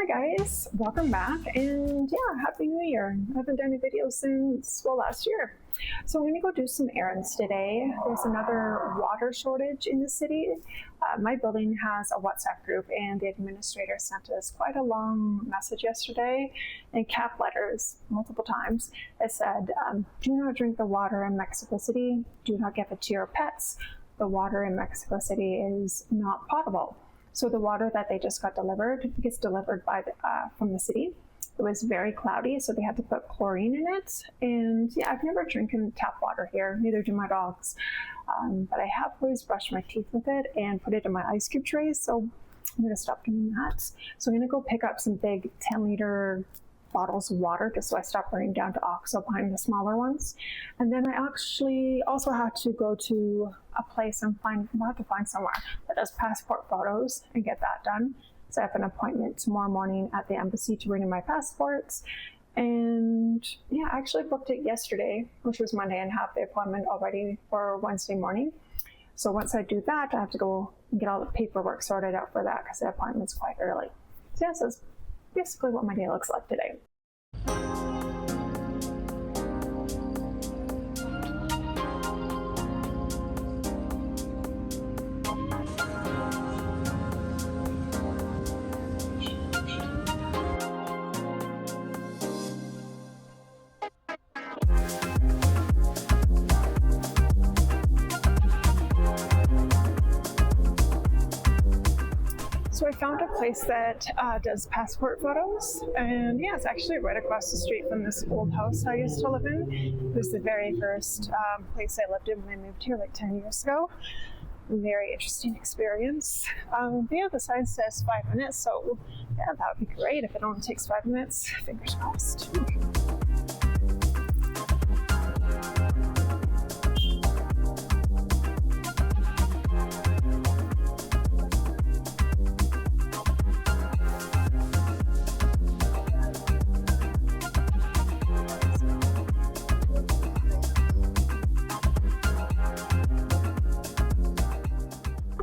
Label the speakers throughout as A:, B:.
A: guys, welcome back, and yeah, happy new year. I haven't done a video since last year. So I'm gonna go do some errands today. There's another water shortage in the city. My building has a WhatsApp group, and the administrator sent us quite a long message yesterday in cap letters multiple times. It said, do not drink the water in Mexico City, do not give it to your pets. The water in Mexico City is not potable. So the water that they just got delivered gets delivered from the city. It was very cloudy, so they had to put chlorine in it. And yeah, I've never drinking tap water here, neither do my dogs. But I have always brushed my teeth with it and put it in my ice cube trays, so I'm gonna stop doing that. So I'm gonna go pick up some big 10-liter bottles of water just so I stop running down to OXXO buying the smaller ones. And then I actually also had to go to a place and find somewhere that does passport photos and get that done. So I have an appointment tomorrow morning at the embassy to renew my passports. And yeah, I actually booked it yesterday, which was Monday, and have the appointment already for Wednesday morning. So once I do that, I have to go and get all the paperwork sorted out for that because the appointment's quite early. So yeah, so basically what my day looks like today. So I found a place that does passport photos, and yeah, it's actually right across the street from this old house I used to live in. It was the very first place I lived in when I moved here like 10 years ago. Very interesting experience. Yeah, the sign says 5 minutes, so yeah, that would be great if it only takes 5 minutes. Fingers crossed.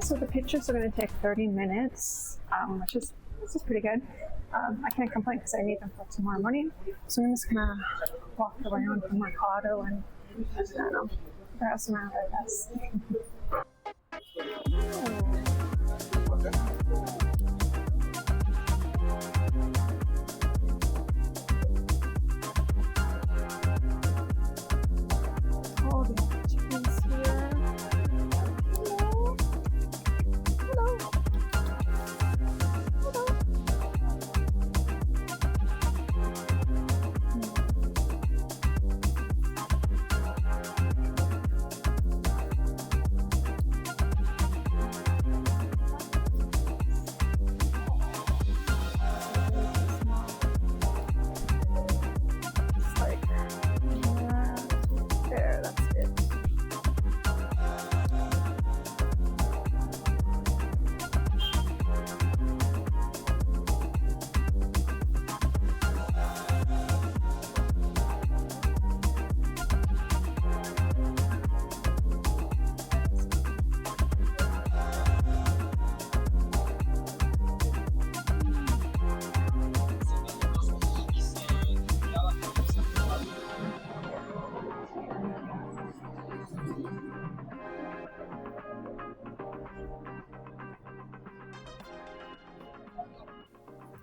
A: So the pictures are going to take 30 minutes, which is pretty good. I can't complain because I need them for tomorrow morning. So I'm just going to walk around from Mercado and, I don't know, browse around, I guess.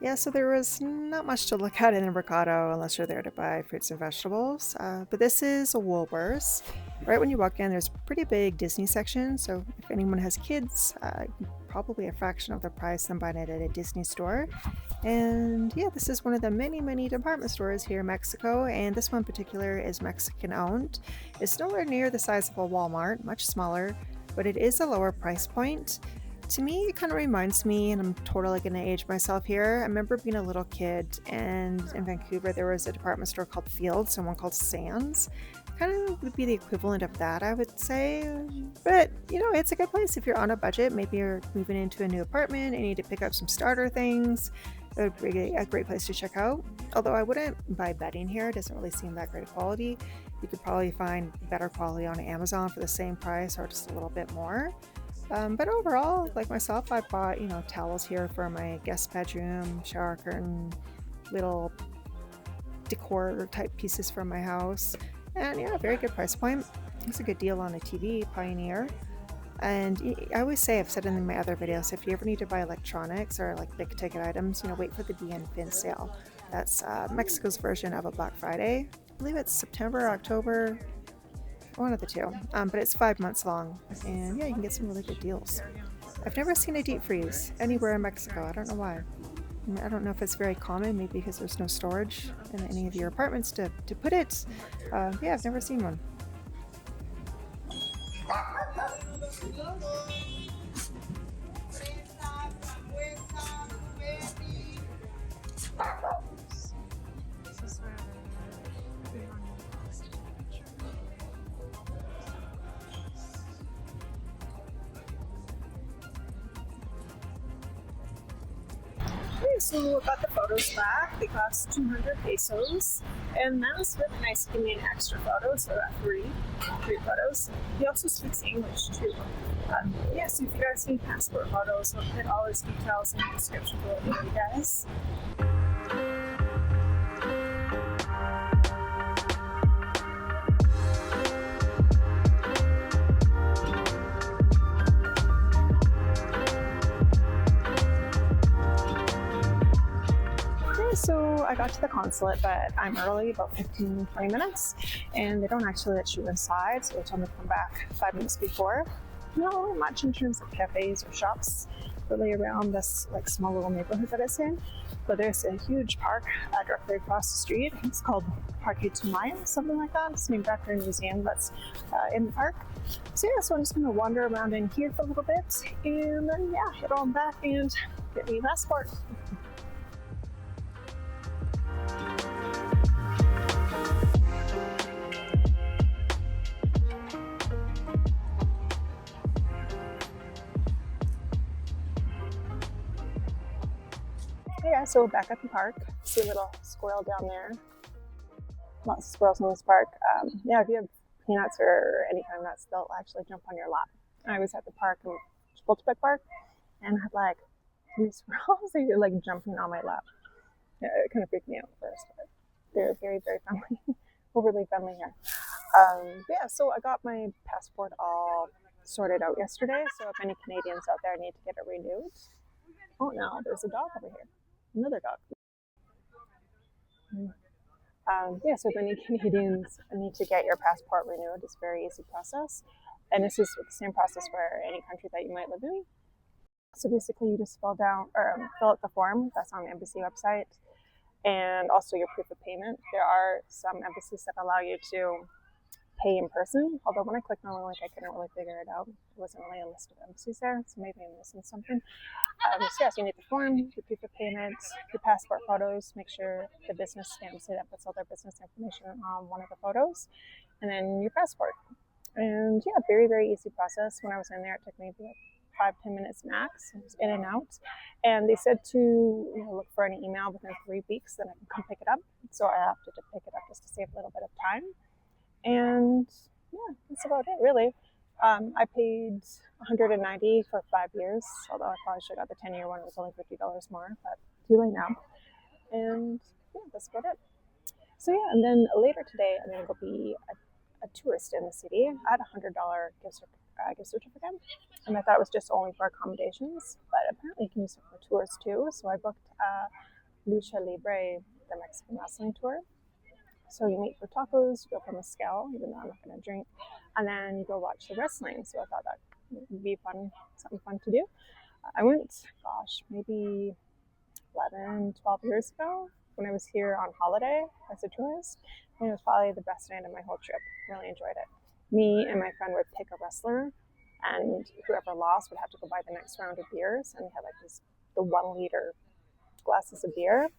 A: Yeah, so there was not much to look at in the Mercado unless you're there to buy fruits and vegetables. But this is a Woolworths. Right when you walk in, there's a pretty big Disney section. So if anyone has kids, probably a fraction of the price than buying it at a Disney store. And yeah, this is one of the many department stores here in Mexico. And this one in particular is Mexican owned. It's nowhere near the size of a Walmart, much smaller, but it is a lower price point. To me, it kind of reminds me, and I'm totally going to age myself here. I remember being a little kid, and in Vancouver, there was a department store called Fields and one called Sam's. Kind of would be the equivalent of that, I would say. But, you know, it's a good place if you're on a budget. Maybe you're moving into a new apartment and you need to pick up some starter things. It would be a great place to check out. Although I wouldn't buy bedding here. It doesn't really seem that great quality. You could probably find better quality on Amazon for the same price or just a little bit more.
B: But overall, like myself, I bought, towels here for my guest bedroom, shower curtain, little decor type pieces from my house. And yeah, very good price point. It's a good deal on a TV, Pioneer. And I always say, I've said it in my other videos, if you ever need to buy electronics or like big ticket items, wait for the Bien Fin sale. That's Mexico's version of a Black Friday. I believe it's September, October, one of the two. But it's 5 months long. And yeah, you can get some really good deals. I've never seen a deep freeze anywhere in Mexico. I don't know why. I don't know if it's very common, maybe because there's no storage in any of your apartments to put it. Yeah, I've never seen one.
A: Okay, so I got the photos back. They cost 200 pesos, and that was really nice to give me an extra photo, so I got three photos. He also speaks English too. Yeah, so if you guys need passport photos, I'll put all his details in the description below for you guys. So I got to the consulate, but I'm early, about 15-20 minutes, and they don't actually let you inside, so they told me to come back 5 minutes before. Not really much in terms of cafes or shops really around this like small little neighborhood that it's in, but there's a huge park directly across the street. It's called Parque Tumaya, something like that. It's named after a museum that's in the park. So yeah, so I'm just going to wander around in here for a little bit, and then yeah, head on back and get me a passport. Yeah, so back at the park, see a little squirrel down there. Lots of squirrels in this park. Yeah, if you have peanuts or any kind of nuts, they'll actually jump on your lap. I was at the park in Chapultepec Park and had like 3 squirrels. They were like jumping on my lap. Yeah, it kind of freaked me out at first, but they're very, very friendly, overly friendly here. Yeah, so I got my passport all sorted out yesterday. So if any Canadians out there need to get it renewed, oh no, there's a dog over here. Another dog. Yeah, so if any Canadians need to get your passport renewed, it's a very easy process. And this is the same process for any country that you might live in. So basically, you just fill out the form that's on the embassy website, and also your proof of payment. There are some embassies that allow you to pay in person, although when I clicked on the link, I couldn't really figure it out. There wasn't really a list of embassies there, so maybe I'm missing something. So yes, you need the form, your proof of payment, your passport photos, make sure the business stamps it and puts all their business information on one of the photos, and then your passport. And yeah, very, very easy process. When I was in there, it took me like 5-10 minutes max. It was in and out. And they said to look for an email within 3 weeks, then I can come pick it up. So I opted to pick it up just to save a little bit of time. And yeah, that's about it, really. I paid $190 for 5 years, although I probably should have got the 10-year one. It was only $50 more, but too late now. And yeah, that's about it. So yeah, and then later today, I'm going to go be a tourist in the city. I had a $100 gift certificate, and I thought it was just only for accommodations, but apparently you can use it for tours too. So I booked Lucha Libre, the Mexican wrestling tour. So you meet for tacos, you go for mezcal, even though I'm not going to drink, and then you go watch the wrestling. So I thought that would be fun, something fun to do. I went, maybe 11, 12 years ago when I was here on holiday as a tourist. And it was probably the best night of my whole trip. Really enjoyed it. Me and my friend would pick a wrestler, and whoever lost would have to go buy the next round of beers. And we had like the 1-liter glasses of beer,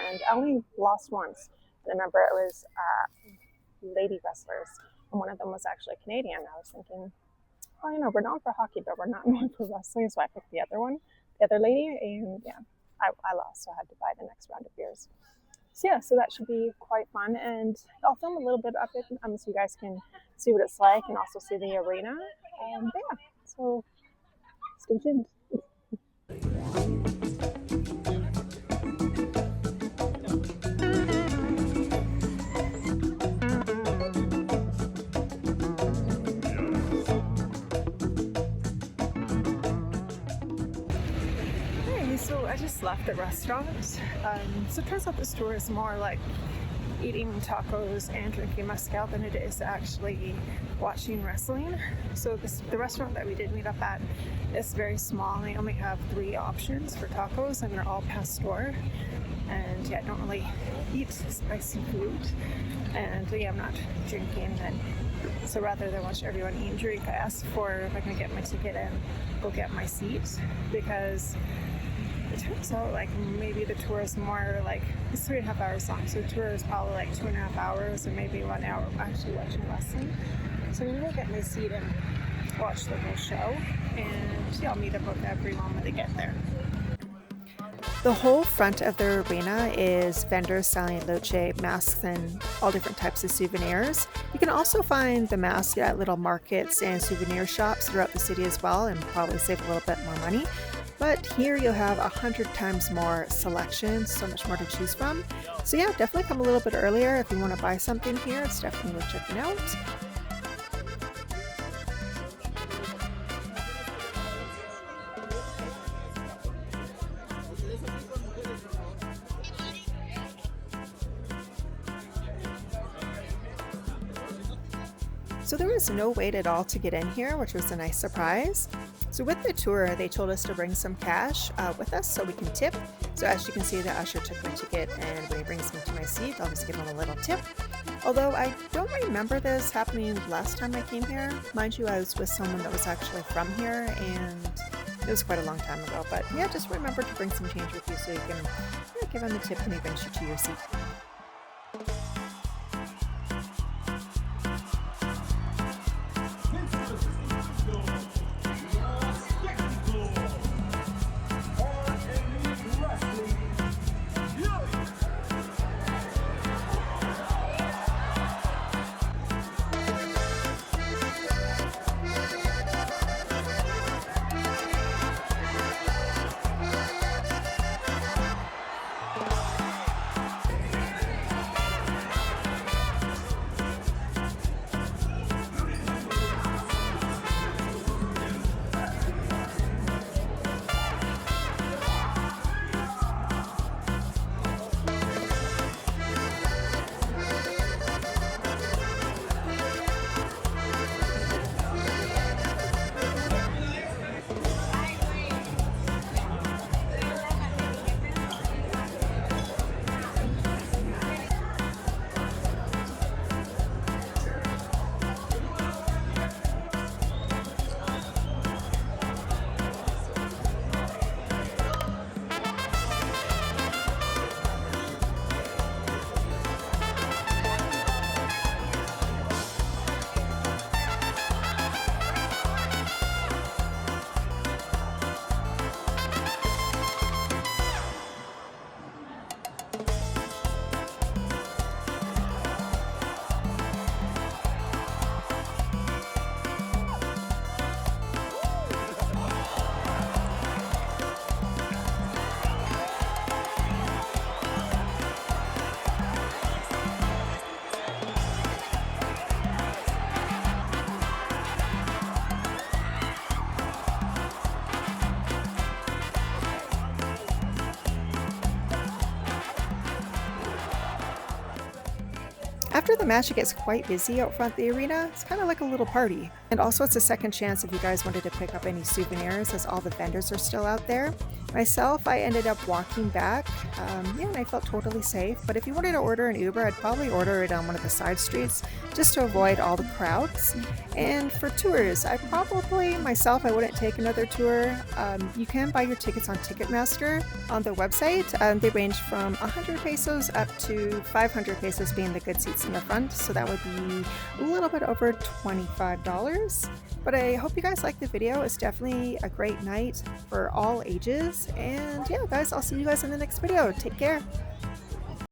A: and I only lost once. And I remember it was lady wrestlers, and one of them was actually Canadian. I was thinking, well, we're known for hockey, but we're not known for wrestling, so I picked the other lady, and yeah, I lost, so I had to buy the next round of beers. So yeah, so that should be quite fun, and I'll film a little bit of it so you guys can see what it's like and also see the arena. Yeah, so Stay tuned. Hey, so I just left the restaurant. So it turns out this tour is more like eating tacos and drinking mezcal than it is actually watching wrestling. So the restaurant that we did meet up at is very small, and they only have 3 options for tacos, and they're all pastor. And yeah, I don't really eat spicy food, and yeah, I'm not drinking. And so rather than watch everyone eat and drink, I asked for if I can get my ticket and go get my seat, because it turns out like maybe the tour is more like, it's 3.5 hours long, so the tour is probably like 2.5 hours or maybe 1 hour actually watching wrestling. So I'm gonna go get my seat and watch the whole show, and yeah, I'll meet up with everyone when they get there. The whole front of the arena is vendors selling Lucha masks and all different types of souvenirs. You can also find the masks at little markets and souvenir shops throughout the city as well, and probably save a little bit more money. But here you'll have 100 times more selection, so much more to choose from. So yeah, definitely come a little bit earlier if you want to buy something here. It's definitely worth checking out. So there was no wait at all to get in here, which was a nice surprise. So with the tour, they told us to bring some cash with us so we can tip. So as you can see, the usher took my ticket, and when he brings me to my seat, I'll just give him a little tip. Although I don't remember this happening last time I came here. Mind you, I was with someone that was actually from here, and it was quite a long time ago. But yeah, just remember to bring some change with you so you can give him the tip when he brings you to your seat. After the match, it gets quite busy out front of the arena. It's kind of like a little party. And also it's a second chance if you guys wanted to pick up any souvenirs, as all the vendors are still out there. Myself, I ended up walking back, and I felt totally safe. But if you wanted to order an Uber, I'd probably order it on one of the side streets just to avoid all the crowds. And for tours, I wouldn't take another tour. You can buy your tickets on Ticketmaster on the website. They range from 100 pesos up to 500 pesos being the good seats in the front. So that would be a little bit over $25. But I hope you guys liked the video. It's definitely a great night for all ages. And yeah, guys, I'll see you guys in the next video. Take care.